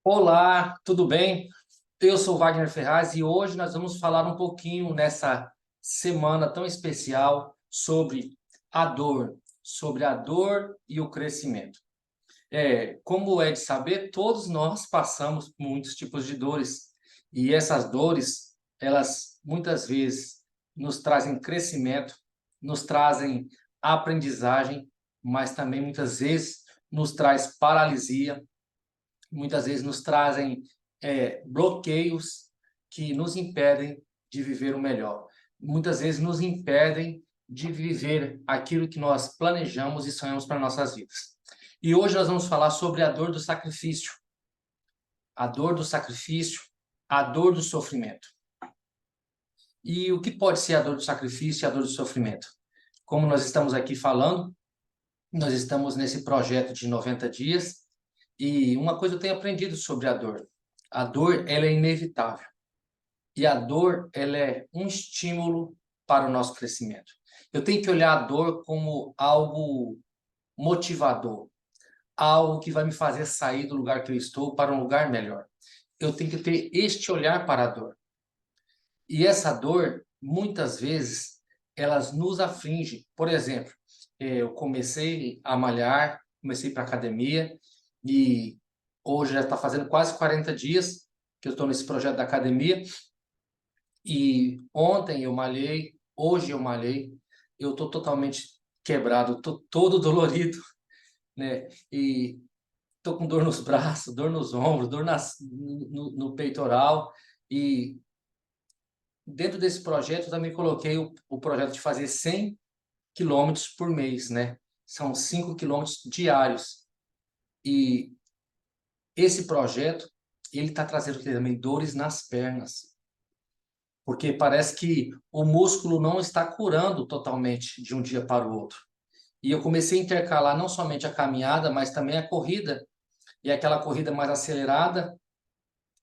Olá, tudo bem? Eu sou Wagner Ferraz e hoje nós vamos falar um pouquinho nessa semana tão especial sobre a dor e o crescimento. Como é de saber, todos nós passamos por muitos tipos de dores e essas dores, elas muitas vezes nos trazem crescimento, nos trazem aprendizagem, mas também muitas vezes nos traz paralisia, muitas vezes nos trazem bloqueios que nos impedem de viver o melhor. Muitas vezes nos impedem de viver aquilo que nós planejamos e sonhamos para nossas vidas. E hoje nós vamos falar sobre a dor do sacrifício. A dor do sacrifício, a dor do sofrimento. E o que pode ser a dor do sacrifício e a dor do sofrimento? Como nós estamos aqui falando, nós estamos nesse projeto de 90 dias e uma coisa eu tenho aprendido sobre a dor. A dor, ela é inevitável. E a dor, ela é um estímulo para o nosso crescimento. Eu tenho que olhar a dor como algo motivador, algo que vai me fazer sair do lugar que eu estou para um lugar melhor. Eu tenho que ter este olhar para a dor. E essa dor, muitas vezes, elas nos aflige. Por exemplo, eu comecei a malhar, comecei para academia e hoje já está fazendo quase 40 dias que eu estou nesse projeto da academia. E ontem eu malhei, hoje eu malhei, eu estou totalmente quebrado, estou todo dolorido, né? E estou com dor nos braços, dor nos ombros, dor no peitoral. E dentro desse projeto eu também coloquei o projeto de fazer 100 quilômetros por mês, né? São 5 quilômetros diários. E esse projeto, ele está trazendo também dores nas pernas, porque parece que o músculo não está curando totalmente de um dia para o outro. E eu comecei a intercalar não somente a caminhada, mas também a corrida, e aquela corrida mais acelerada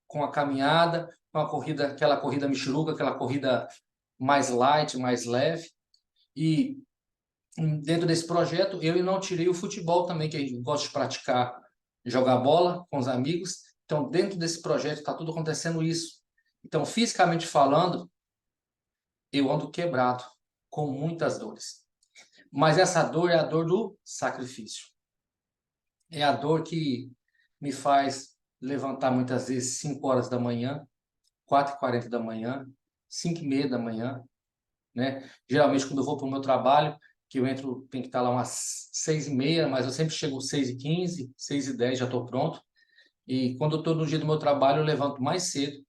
com a caminhada, com a corrida, aquela corrida michuruca, aquela corrida mais light, mais leve. E dentro desse projeto, eu não tirei o futebol também, que eu gosto de praticar, jogar bola com os amigos. Então, dentro desse projeto está tudo acontecendo isso. Então, fisicamente falando, eu ando quebrado, com muitas dores. Mas essa dor é a dor do sacrifício. É a dor que me faz levantar muitas vezes 5 horas da manhã, 4h40 da manhã, 5h30 da manhã, né? Geralmente, quando eu vou para o meu trabalho, que eu entro, tem que estar lá umas 6h30, mas eu sempre chego 6h15, 6h10, já estou pronto. E quando eu estou no dia do meu trabalho, eu levanto mais cedo,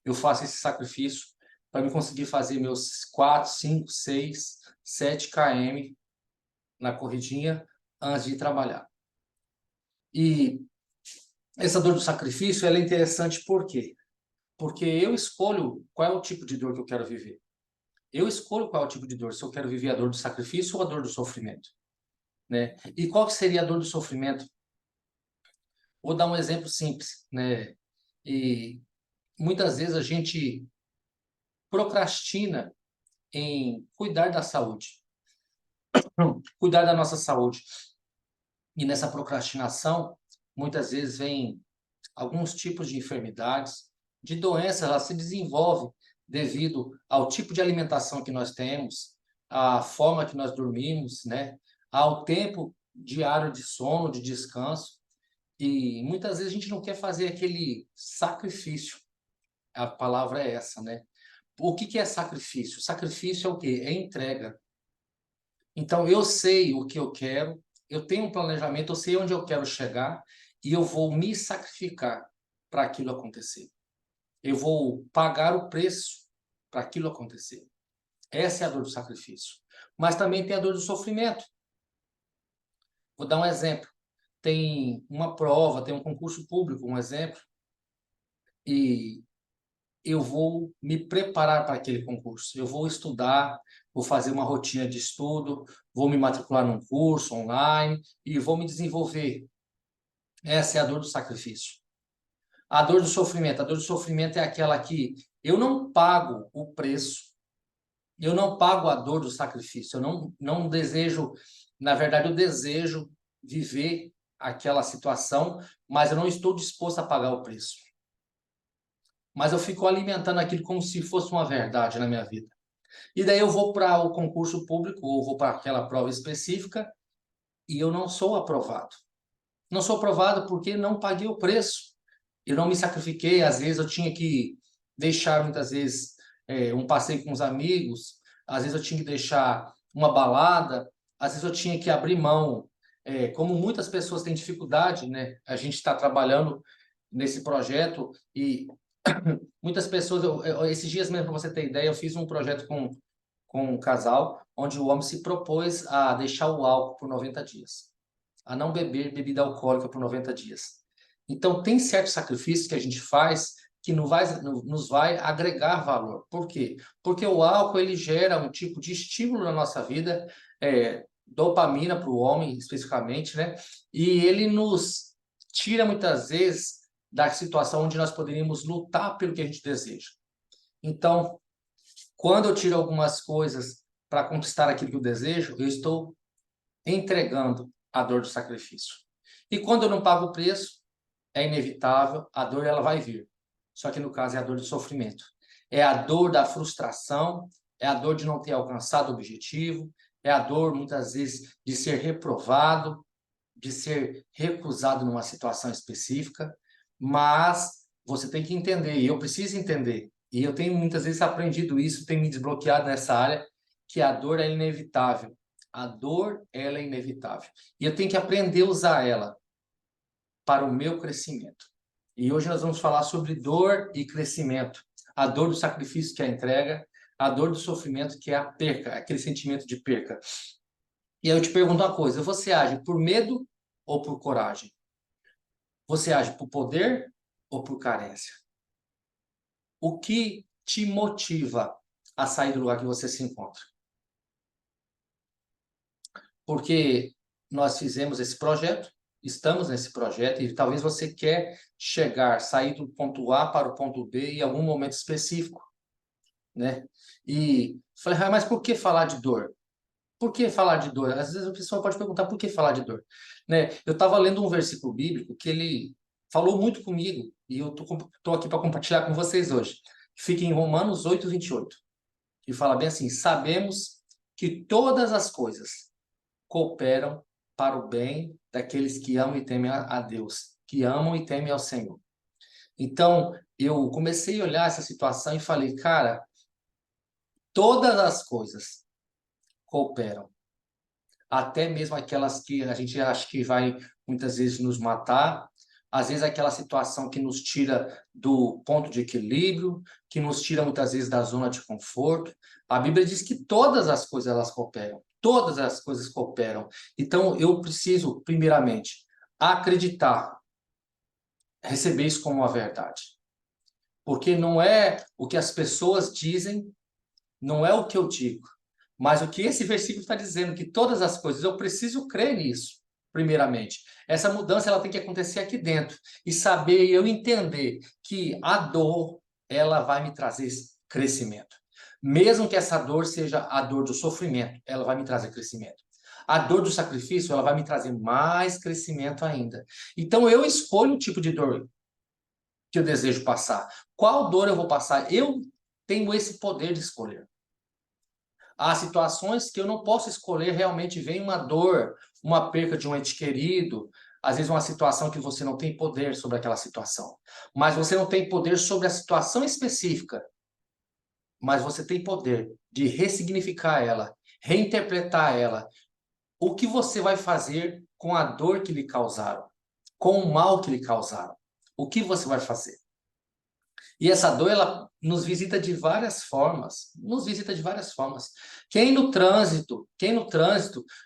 eu faço esse sacrifício para me conseguir fazer meus 4, 5, 6, 7 km na corridinha antes de trabalhar. E essa dor do sacrifício ela é interessante por quê? Porque eu escolho qual é o tipo de dor que eu quero viver. Eu escolho qual é o tipo de dor, se eu quero viver a dor do sacrifício ou a dor do sofrimento, né? E qual que seria a dor do sofrimento? Vou dar um exemplo simples, né? E muitas vezes a gente procrastina em cuidar da saúde, cuidar da nossa saúde. E nessa procrastinação, muitas vezes vem alguns tipos de enfermidades, de doenças, elas se desenvolvem devido ao tipo de alimentação que nós temos, à forma que nós dormimos, né? Ao tempo diário de sono, de descanso. E muitas vezes a gente não quer fazer aquele sacrifício. A palavra é essa, né? O que é sacrifício? Sacrifício é o quê? É entrega. Então, eu sei o que eu quero, eu tenho um planejamento, eu sei onde eu quero chegar e eu vou me sacrificar para aquilo acontecer. Eu vou pagar o preço para aquilo acontecer. Essa é a dor do sacrifício. Mas também tem a dor do sofrimento. Vou dar um exemplo. Tem uma prova, tem um concurso público, um exemplo, e eu vou me preparar para aquele concurso. Eu vou estudar, vou fazer uma rotina de estudo, vou me matricular num curso online e vou me desenvolver. Essa é a dor do sacrifício. A dor do sofrimento. A dor do sofrimento é aquela que eu não pago o preço, eu não pago a dor do sacrifício, eu não desejo, na verdade, eu desejo viver aquela situação, mas eu não estou disposto a pagar o preço. Mas eu fico alimentando aquilo como se fosse uma verdade na minha vida. E daí eu vou para o concurso público, ou vou para aquela prova específica, e eu não sou aprovado. Não sou aprovado porque não paguei o preço. Eu não me sacrifiquei, às vezes eu tinha que deixar, muitas vezes, um passeio com os amigos, às vezes eu tinha que deixar uma balada, às vezes eu tinha que abrir mão. Como muitas pessoas têm dificuldade, né? A gente está trabalhando nesse projeto e muitas pessoas, esses dias mesmo, para você ter ideia, eu fiz um projeto com um casal, onde o homem se propôs a deixar o álcool por 90 dias, a não beber bebida alcoólica por 90 dias. Então, tem certos sacrifícios que a gente faz que nos vai agregar valor. Por quê? Porque o álcool ele gera um tipo de estímulo na nossa vida, dopamina para o homem, especificamente, né? E ele nos tira, muitas vezes, da situação onde nós poderíamos lutar pelo que a gente deseja. Então, quando eu tiro algumas coisas para conquistar aquilo que eu desejo, eu estou entregando a dor do sacrifício. E quando eu não pago o preço, é inevitável, a dor ela vai vir. Só que no caso é a dor do sofrimento. É a dor da frustração, é a dor de não ter alcançado o objetivo, é a dor, muitas vezes, de ser reprovado, de ser recusado numa situação específica, mas você tem que entender, e eu preciso entender, e eu tenho muitas vezes aprendido isso, tenho me desbloqueado nessa área, que a dor é inevitável. A dor, ela é inevitável. E eu tenho que aprender a usar ela para o meu crescimento. E hoje nós vamos falar sobre dor e crescimento. A dor do sacrifício, que é a entrega, a dor do sofrimento, que é a perca, aquele sentimento de perca. E aí eu te pergunto uma coisa, você age por medo ou por coragem? Você age por poder ou por carência? O que te motiva a sair do lugar que você se encontra? Porque nós fizemos esse projeto, estamos nesse projeto e talvez você quer chegar, sair do ponto A para o ponto B em algum momento específico, né? E falei, mas por que falar de dor? Por que falar de dor? Às vezes a pessoa pode perguntar por que falar de dor, né? Eu estava lendo um versículo bíblico que ele falou muito comigo e eu tô aqui para compartilhar com vocês hoje. Fica em Romanos 8:28, que fala bem assim: sabemos que todas as coisas cooperam para o bem daqueles que amam e temem a Deus, que amam e temem ao Senhor. Então, eu comecei a olhar essa situação e falei, cara, todas as coisas cooperam, até mesmo aquelas que a gente acha que vai muitas vezes nos matar, às vezes aquela situação que nos tira do ponto de equilíbrio, que nos tira muitas vezes da zona de conforto. A Bíblia diz que todas as coisas elas cooperam, todas as coisas cooperam. Então eu preciso, primeiramente, acreditar, receber isso como uma verdade. Porque não é o que as pessoas dizem, não é o que eu digo, mas o que esse versículo está dizendo, que todas as coisas, eu preciso crer nisso, primeiramente. Essa mudança ela tem que acontecer aqui dentro. E saber, eu entender que a dor, ela vai me trazer crescimento. Mesmo que essa dor seja a dor do sofrimento, ela vai me trazer crescimento. A dor do sacrifício, ela vai me trazer mais crescimento ainda. Então, eu escolho o tipo de dor que eu desejo passar. Qual dor eu vou passar? Eu tenho esse poder de escolher. Há situações que eu não posso escolher, realmente vem uma dor, uma perca de um ente querido, às vezes uma situação que você não tem poder sobre aquela situação. Mas você não tem poder sobre a situação específica, mas você tem poder de ressignificar ela, reinterpretar ela. O que você vai fazer com a dor que lhe causaram, com o mal que lhe causaram? O que você vai fazer? E essa dor, ela nos visita de várias formas, nos visita de várias formas. Quem no trânsito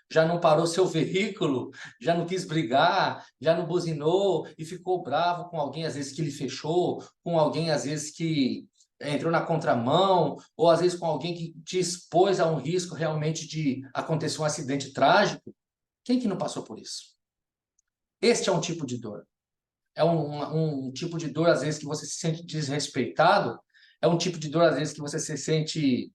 já não parou seu veículo, já não quis brigar, já não buzinou e ficou bravo com alguém, às vezes, que lhe fechou, com alguém, às vezes, que entrou na contramão, ou às vezes com alguém que te expôs a um risco realmente de acontecer um acidente trágico. Quem que não passou por isso? Este é um tipo de dor. É um tipo de dor, às vezes, que você se sente desrespeitado. É um tipo de dor, às vezes, que você se sente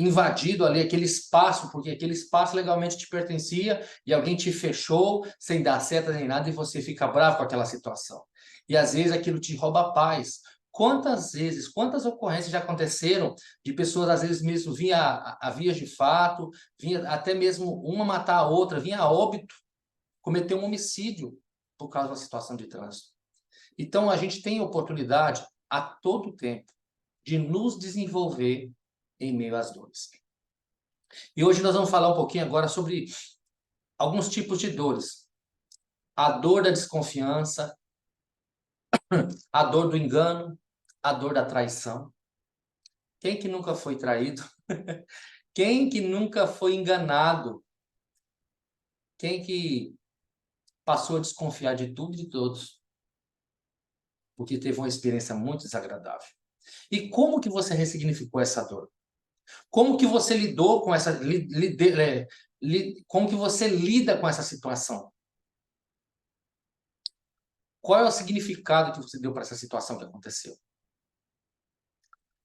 invadido ali aquele espaço, porque aquele espaço legalmente te pertencia e alguém te fechou sem dar seta nem nada e você fica bravo com aquela situação. E às vezes aquilo te rouba a paz. Quantas vezes, quantas ocorrências já aconteceram de pessoas, às vezes mesmo, vinha a vias de fato, vinha até mesmo uma matar a outra, vinha a óbito, cometer um homicídio por causa de uma situação de trânsito. Então, a gente tem oportunidade a todo tempo de nos desenvolver em meio às dores. E hoje nós vamos falar um pouquinho agora sobre alguns tipos de dores. A dor da desconfiança, a dor do engano, a dor da traição. Quem que nunca foi traído? Quem que nunca foi enganado? Quem que passou a desconfiar de tudo e de todos? Porque teve uma experiência muito desagradável. E como que você ressignificou essa dor? Como que você lidou com essa como que você lida com essa situação? Qual é o significado que você deu para essa situação que aconteceu?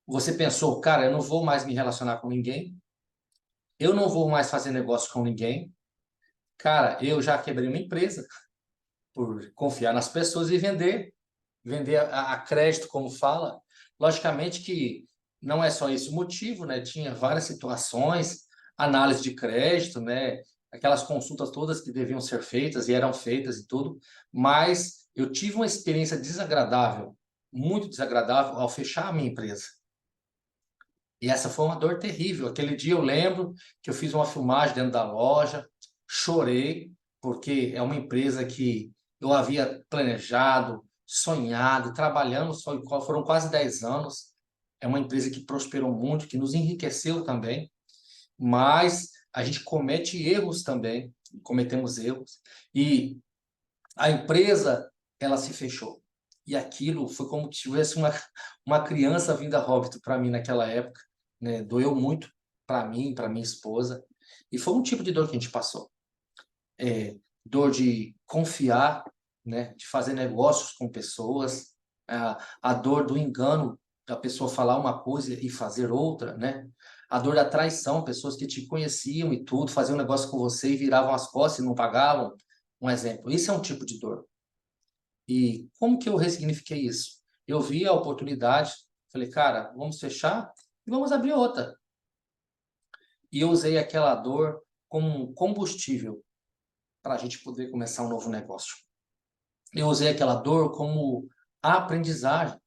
Você pensou, cara, eu não vou mais me relacionar com ninguém, eu não vou mais fazer negócio com ninguém. Cara, eu já quebrei uma empresa por confiar nas pessoas e vender a crédito, como fala. Logicamente que não é só esse o motivo, né? Tinha várias situações, análise de crédito, né? Aquelas consultas todas que deviam ser feitas e eram feitas e tudo, mas eu tive uma experiência desagradável, muito desagradável, ao fechar a minha empresa. E essa foi uma dor terrível. Aquele dia eu lembro que eu fiz uma filmagem dentro da loja, chorei, porque é uma empresa que eu havia planejado, sonhado, trabalhando, foram quase 10 anos. É uma empresa que prosperou muito, que nos enriqueceu também, mas a gente comete erros também, cometemos erros, e a empresa, ela se fechou. E aquilo foi como se tivesse uma criança vinda a óbito para mim naquela época, né? Doeu muito para mim, para minha esposa. E foi um tipo de dor que a gente passou. Dor de confiar, né? De fazer negócios com pessoas, a dor do engano, da pessoa falar uma coisa e fazer outra, né? A dor da traição, pessoas que te conheciam e tudo, faziam um negócio com você e viravam as costas e não pagavam. Um exemplo. Isso é um tipo de dor. E como que eu ressignifiquei isso? Eu vi a oportunidade, falei, cara, vamos fechar e vamos abrir outra. E eu usei aquela dor como um combustível para a gente poder começar um novo negócio. Eu usei aquela dor como aprendizagem.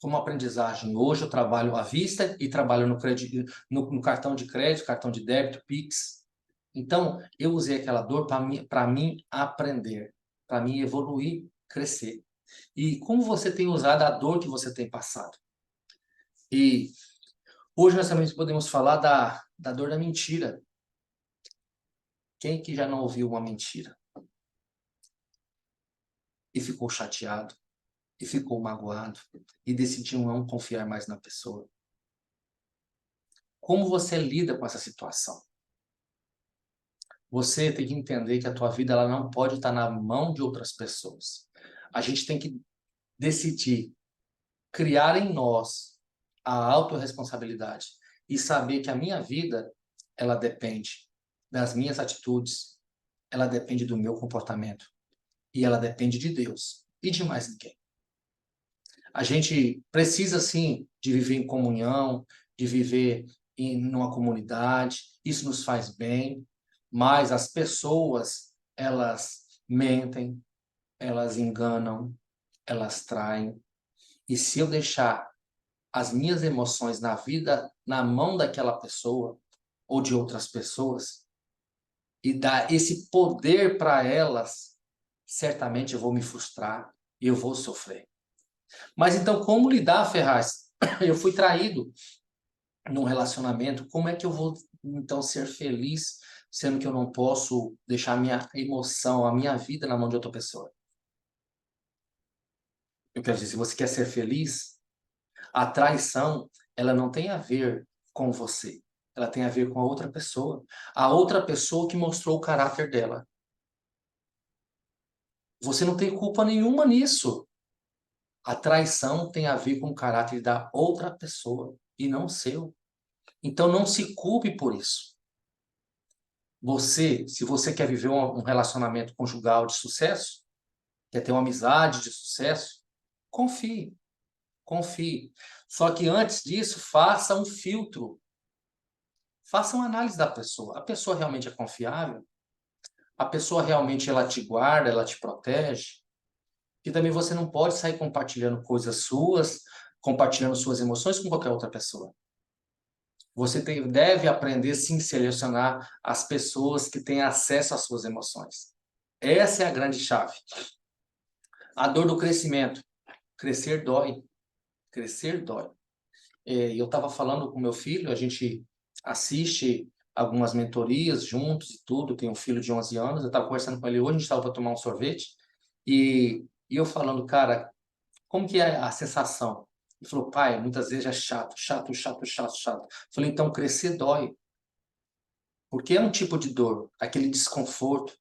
Como aprendizagem. Hoje eu trabalho à vista e trabalho no cartão de crédito, cartão de débito, Pix. Então, eu usei aquela dor para mim aprender, para mim evoluir, crescer. E como você tem usado a dor que você tem passado. E hoje nós também podemos falar da dor da mentira. Quem que já não ouviu uma mentira? E ficou chateado, e ficou magoado, e decidiu não confiar mais na pessoa. Como você lida com essa situação? Você tem que entender que a tua vida ela não pode estar na mão de outras pessoas. A gente tem que decidir criar em nós a autorresponsabilidade e saber que a minha vida, ela depende das minhas atitudes, ela depende do meu comportamento e ela depende de Deus e de mais ninguém. A gente precisa, sim, de viver em comunhão, de viver numa comunidade, isso nos faz bem, mas as pessoas, elas mentem, elas enganam, elas traem, e se eu deixar as minhas emoções na vida, na mão daquela pessoa ou de outras pessoas, e dar esse poder para elas, certamente eu vou me frustrar e eu vou sofrer. Mas então, como lidar, Ferraz? Eu fui traído num relacionamento, como é que eu vou então ser feliz, sendo que eu não posso deixar a minha emoção, a minha vida na mão de outra pessoa? Eu quero dizer, se você quer ser feliz, a traição, ela não tem a ver com você. Ela tem a ver com a outra pessoa. A outra pessoa que mostrou o caráter dela. Você não tem culpa nenhuma nisso. A traição tem a ver com o caráter da outra pessoa. e não seu. Então, não se culpe por isso. Você, se você quer viver um relacionamento conjugal de sucesso, quer ter uma amizade de sucesso, confie, confie. Só que antes disso, faça um filtro. Faça uma análise da pessoa. A pessoa realmente é confiável? A pessoa realmente ela te guarda, ela te protege? E também você não pode sair compartilhando coisas suas, compartilhando suas emoções com qualquer outra pessoa. Você deve aprender, sim, a selecionar as pessoas que têm acesso às suas emoções. Essa é a grande chave. A dor do crescimento. Crescer dói. Crescer dói. Eu estava falando com meu filho, a gente assiste algumas mentorias juntos e tudo, tem um filho de 11 anos, eu estava conversando com ele hoje, a gente estava para tomar um sorvete, e eu falando, cara, como que é a sensação? Ele falou, pai, muitas vezes é chato, chato, chato, chato, chato. Eu falei, então crescer dói. Porque é um tipo de dor, aquele desconforto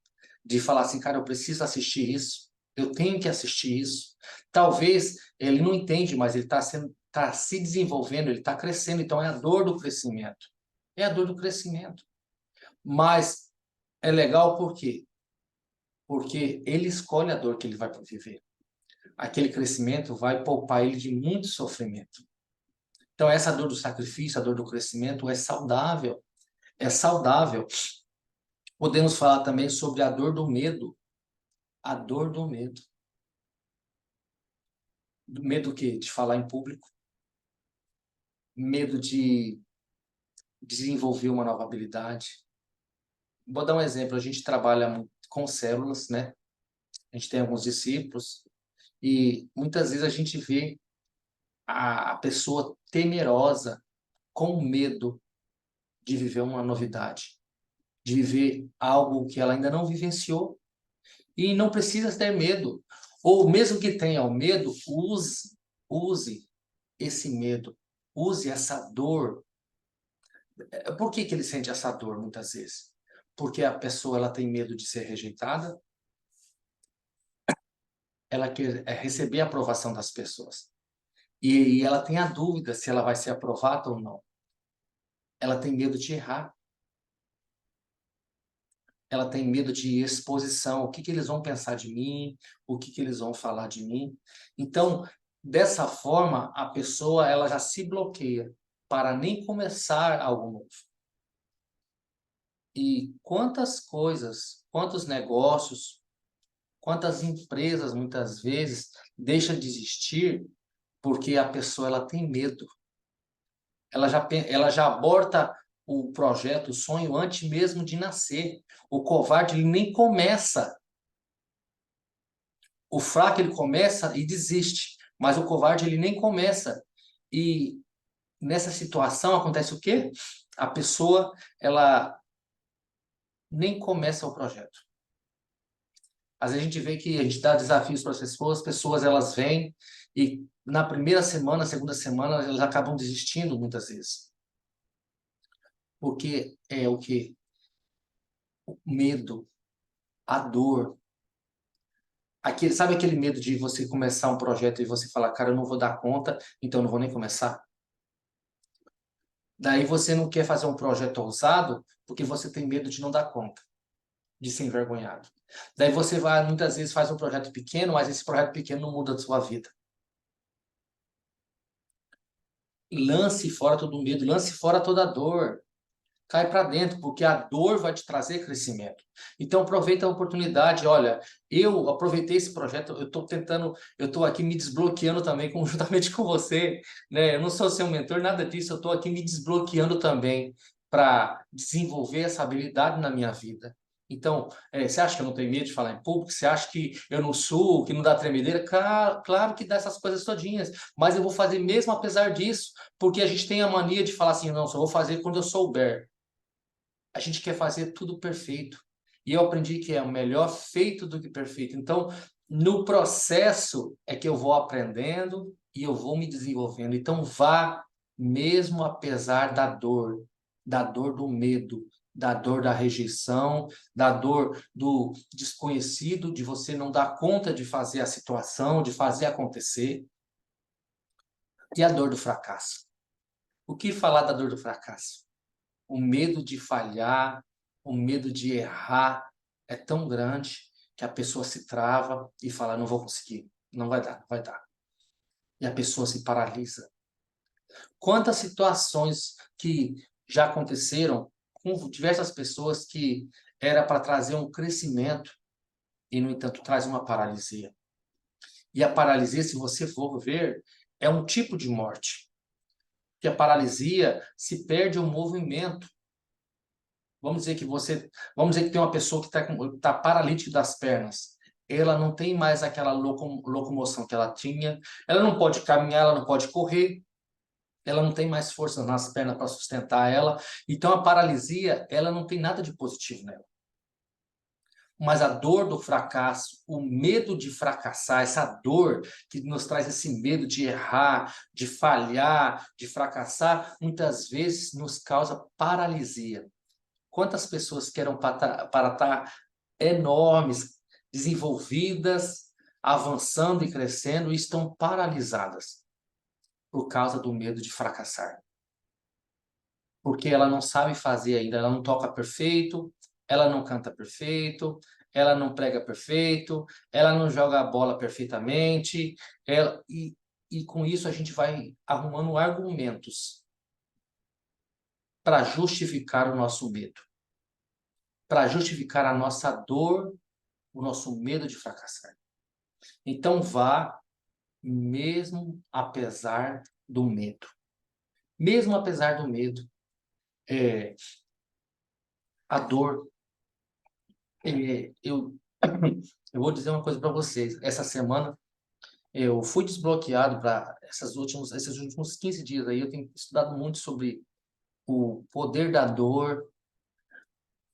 de falar assim, cara, eu preciso assistir isso, eu tenho que assistir isso. Talvez ele não entende, mas ele está se desenvolvendo, ele está crescendo, então é a dor do crescimento. É a dor do crescimento. Mas é legal por quê? Porque ele escolhe a dor que ele vai viver. Aquele crescimento vai poupar ele de muito sofrimento. Então, essa dor do sacrifício, a dor do crescimento é saudável. É saudável. Podemos falar também sobre a dor do medo. A dor do medo. Do medo quê? De falar em público. Medo de desenvolver uma nova habilidade. Vou dar um exemplo. A gente trabalha com células, né? A gente tem alguns discípulos e muitas vezes a gente vê a pessoa temerosa, com medo de viver uma novidade, de viver algo que ela ainda não vivenciou. E não precisa ter medo. Ou mesmo que tenha o medo, use esse medo, use essa dor. Por que ele sente essa dor muitas vezes? Porque a pessoa ela tem medo de ser rejeitada, ela quer receber a aprovação das pessoas. E ela tem a dúvida se ela vai ser aprovada ou não. Ela tem medo de errar. Ela tem medo de exposição. O que eles vão pensar de mim? O que eles vão falar de mim? Então, dessa forma, a pessoa ela já se bloqueia para nem começar algo novo. E quantas coisas, quantos negócios, quantas empresas muitas vezes deixam de existir porque a pessoa ela tem medo. Ela já aborta o projeto, o sonho antes mesmo de nascer. O covarde ele nem começa. O fraco ele começa e desiste, mas o covarde ele nem começa. E nessa situação acontece o quê? A pessoa ela nem começa o projeto. Às vezes a gente vê que a gente dá desafios para as pessoas elas vêm e na primeira semana, segunda semana, elas acabam desistindo muitas vezes. Porque é o que? O medo, a dor. Sabe aquele medo de você começar um projeto e você falar, cara, eu não vou dar conta, então eu não vou nem começar? Daí você não quer fazer um projeto ousado porque você tem medo de não dar conta, de ser envergonhado. Daí você vai, muitas vezes, faz um projeto pequeno, mas esse projeto pequeno não muda a sua vida. Lance fora todo o medo, lance fora toda a dor. Cai para dentro, porque a dor vai te trazer crescimento. Então aproveita a oportunidade. Olha, eu aproveitei esse projeto, eu estou aqui me desbloqueando também conjuntamente com você, né? Eu não sou seu mentor, nada disso, eu estou aqui me desbloqueando também para desenvolver essa habilidade na minha vida. Então, você acha que eu não tenho medo de falar em público? Você acha que eu não suo, que não dá tremedeira? Claro que dá essas coisas todinhas, mas eu vou fazer mesmo apesar disso, porque a gente tem a mania de falar assim, não, só vou fazer quando eu souber. A gente quer fazer tudo perfeito. E eu aprendi que é o melhor feito do que perfeito. Então, no processo é que eu vou aprendendo e eu vou me desenvolvendo. Então, vá mesmo apesar da dor do medo, da dor da rejeição, da dor do desconhecido, de você não dar conta de fazer a situação, de fazer acontecer, e a dor do fracasso. O que falar da dor do fracasso? O medo de falhar, o medo de errar é tão grande que a pessoa se trava e fala: não vou conseguir, não vai dar, não vai dar. E a pessoa se paralisa. Quantas situações que já aconteceram com diversas pessoas que era para trazer um crescimento e, no entanto, traz uma paralisia. E a paralisia, se você for ver, é um tipo de morte. Que a paralisia se perde o movimento. Vamos dizer que tem uma pessoa que está paralítica das pernas. Ela não tem mais aquela locomoção que ela tinha. Ela não pode caminhar, ela não pode correr. Ela não tem mais força nas pernas para sustentar ela. Então a paralisia, ela não tem nada de positivo nela. Mas a dor do fracasso, o medo de fracassar, essa dor que nos traz esse medo de errar, de falhar, de fracassar, muitas vezes nos causa paralisia. Quantas pessoas que eram para estar enormes, desenvolvidas, avançando e crescendo, e estão paralisadas por causa do medo de fracassar? Porque ela não sabe fazer ainda, ela não toca perfeito, ela não canta perfeito, ela não prega perfeito, ela não joga a bola perfeitamente, e com isso a gente vai arrumando argumentos para justificar o nosso medo, para justificar a nossa dor, o nosso medo de fracassar. Então vá, mesmo apesar do medo. Mesmo apesar do medo, a dor, eu eu vou dizer uma coisa para vocês. Essa semana eu fui desbloqueado para esses últimos 15 dias aí, eu tenho estudado muito sobre o poder da dor,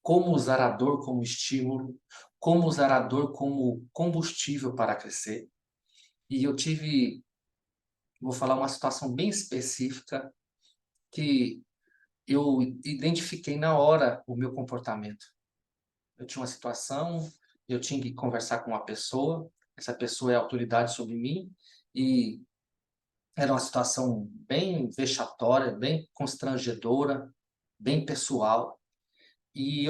como usar a dor como estímulo, como usar a dor como combustível para crescer. E vou falar uma situação bem específica que eu identifiquei na hora o meu comportamento. Eu tinha uma situação, eu tinha que conversar com uma pessoa, essa pessoa é autoridade sobre mim, e era uma situação bem vexatória, bem constrangedora, bem pessoal. E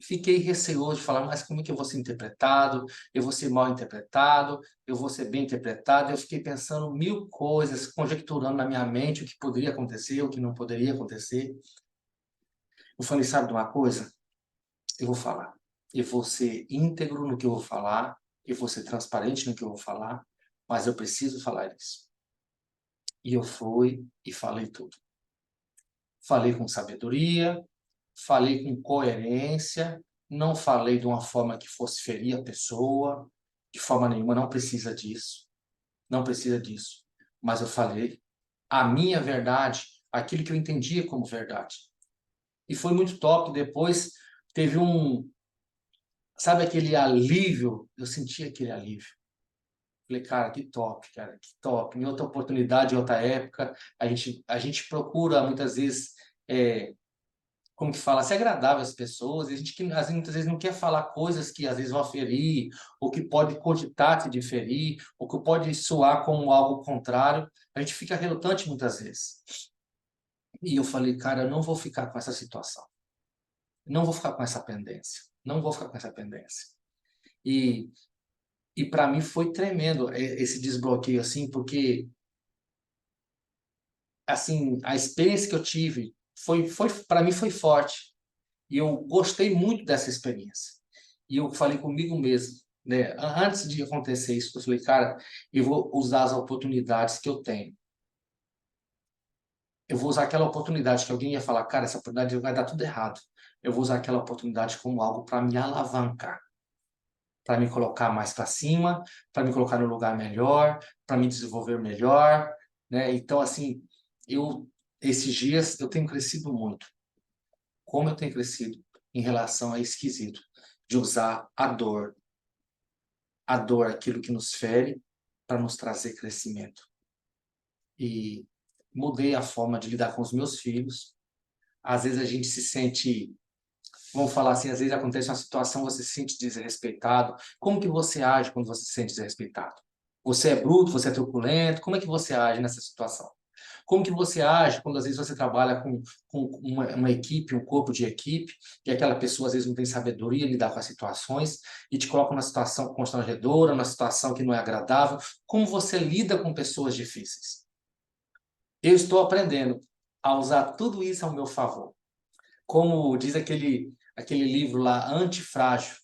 fiquei receoso de falar, mas como é que eu vou ser interpretado? Eu vou ser mal interpretado? Eu vou ser bem interpretado? Eu fiquei pensando mil coisas, conjecturando na minha mente o que poderia acontecer, o que não poderia acontecer. Eu falei, sabe de uma coisa? Eu vou falar. Eu vou ser íntegro no que eu vou falar, eu vou ser transparente no que eu vou falar, mas eu preciso falar isso. E eu fui e falei tudo. Falei com sabedoria, falei com coerência, não falei de uma forma que fosse ferir a pessoa, de forma nenhuma, não precisa disso, não precisa disso. Mas eu falei a minha verdade, aquilo que eu entendia como verdade. E foi muito top. Depois teve sabe aquele alívio? Eu senti aquele alívio. Falei, cara, que top. Em outra oportunidade, em outra época, a gente procura muitas vezes como que fala, ser agradável às pessoas, e a gente que muitas vezes não quer falar coisas que às vezes vão ferir, ou que pode cogitar te de ferir, ou que pode soar como algo contrário, a gente fica relutante muitas vezes. E eu falei, cara, eu não vou ficar com essa situação, não vou ficar com essa pendência, não vou ficar com essa pendência. E, e para mim foi tremendo esse desbloqueio, assim, porque assim, a experiência que eu tive para mim foi forte. E eu gostei muito dessa experiência. E eu falei comigo mesmo, né? Antes de acontecer isso, eu falei, cara, eu vou usar as oportunidades que eu tenho. Eu vou usar aquela oportunidade que alguém ia falar, cara, essa oportunidade vai dar tudo errado. Eu vou usar aquela oportunidade como algo para me alavancar, para me colocar mais para cima, para me colocar no lugar melhor, para me desenvolver melhor, né? Então, assim, eu esses dias eu tenho crescido muito. Como eu tenho crescido em relação a esse quesito de usar a dor, aquilo que nos fere, para nos trazer crescimento. E mudei a forma de lidar com os meus filhos. Às vezes a gente se sente, vamos falar assim, às vezes acontece uma situação, você se sente desrespeitado. Como que você age quando você se sente desrespeitado? Você é bruto, você é truculento? Como é que você age nessa situação? Como que você age quando às vezes você trabalha com uma equipe, um corpo de equipe, e aquela pessoa às vezes não tem sabedoria em lidar com as situações e te coloca numa situação constrangedora, numa situação que não é agradável. Como você lida com pessoas difíceis? Eu estou aprendendo a usar tudo isso ao meu favor. Como diz aquele livro lá, Antifrágil.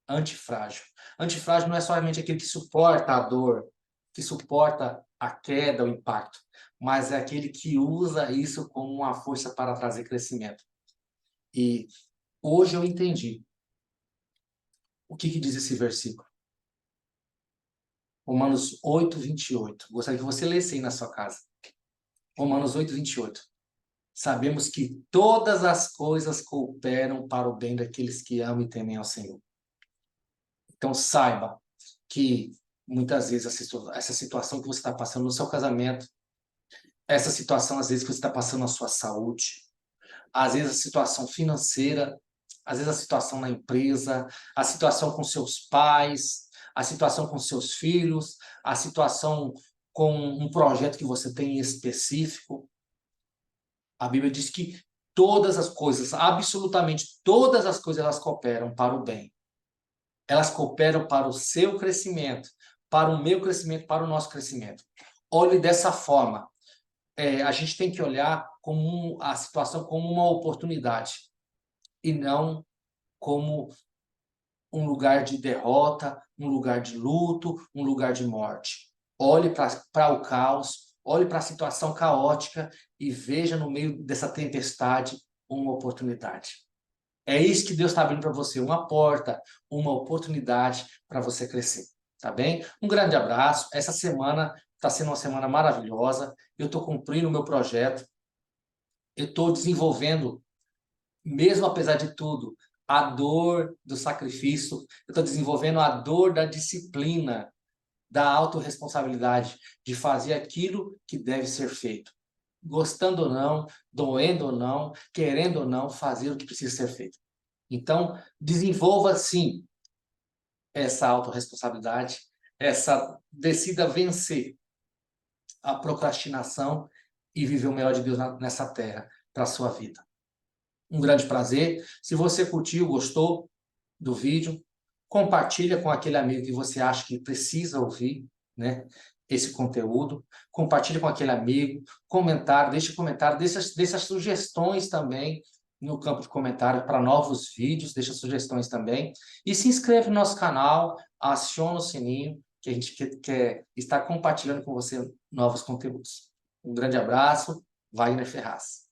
Antifrágil. Antifrágil não é somente aquele que suporta a dor, que suporta a queda, o impacto, mas é aquele que usa isso como uma força para trazer crescimento. E hoje eu entendi o que diz esse versículo. Romanos 8:28. Gostaria que você lesse aí na sua casa. Romanos 8:28. Sabemos que todas as coisas cooperam para o bem daqueles que amam e temem ao Senhor. Então saiba que muitas vezes essa situação que você está passando no seu casamento, essa situação às vezes que você está passando na sua saúde, às vezes a situação financeira, às vezes a situação na empresa, a situação com seus pais, a situação com seus filhos, a situação com um projeto que você tem em específico. A Bíblia diz que todas as coisas, absolutamente todas as coisas, elas cooperam para o bem. Elas cooperam para o seu crescimento, para o meu crescimento, para o nosso crescimento. Olhe dessa forma. A gente tem que olhar como a situação como uma oportunidade e não como um lugar de derrota, um lugar de luto, um lugar de morte. Olhe para o caos, olhe para a situação caótica e veja no meio dessa tempestade uma oportunidade. É isso que Deus está abrindo para você, uma porta, uma oportunidade para você crescer, tá bem? Um grande abraço. Essa semana está sendo uma semana maravilhosa. Eu estou cumprindo o meu projeto. Eu estou desenvolvendo, mesmo apesar de tudo, a dor do sacrifício. Eu estou desenvolvendo a dor da disciplina, da autorresponsabilidade, de fazer aquilo que deve ser feito. Gostando ou não, doendo ou não, querendo ou não, fazer o que precisa ser feito. Então, desenvolva sim essa autorresponsabilidade, decida vencer a procrastinação e viver o melhor de Deus nessa terra para a sua vida. Um grande prazer. Se você curtiu, gostou do vídeo, compartilha com aquele amigo que você acha que precisa ouvir, né, esse conteúdo. Compartilha com aquele amigo, comentário, deixa sugestões também no campo de comentário para novos vídeos, deixa sugestões também. E se inscreve no nosso canal, aciona o sininho, que a gente quer estar compartilhando com você novos conteúdos. Um grande abraço, Wagner Ferraz.